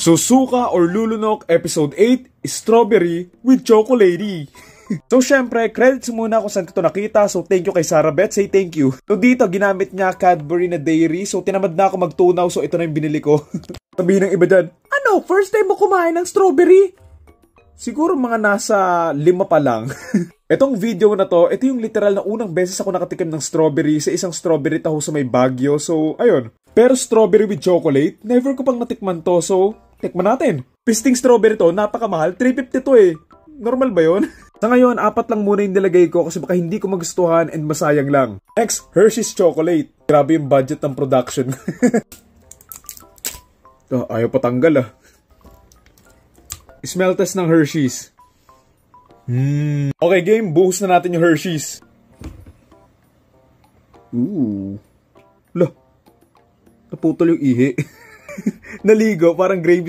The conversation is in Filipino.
Susuka or Lulunok Episode 8, Strawberry with Chocolate. So syempre, credits muna kung saan ko ito nakita. So thank you kay Sarah Beth, say thank you. So dito, ginamit niya Cadbury na dairy. So tinamad na ako magtunaw, so ito na yung binili ko. Sabihin ng iba dyan, ano, first time mo kumain ng strawberry? Siguro mga nasa 5 pa lang. Etong video na to, ito yung literal na unang beses ako nakatikim ng strawberry sa isang strawberry taho sa may Baguio. So ayun. Pero strawberry with chocolate, never ko pang natikman to. So tikman natin. Pisting strawberry to, napakamahal. 350 to eh. Normal ba yun? Sa ngayon, 4 lang muna yung nilagay ko kasi baka hindi ko magustuhan and masayang lang. Next, Hershey's Chocolate. Grabe yung budget ng production. Ayaw patanggal ah. Smell test ng Hershey's. Okay game, buhos na natin yung Hershey's. Ooh. Lah. Naputol yung ihi. Naligo, parang gravy.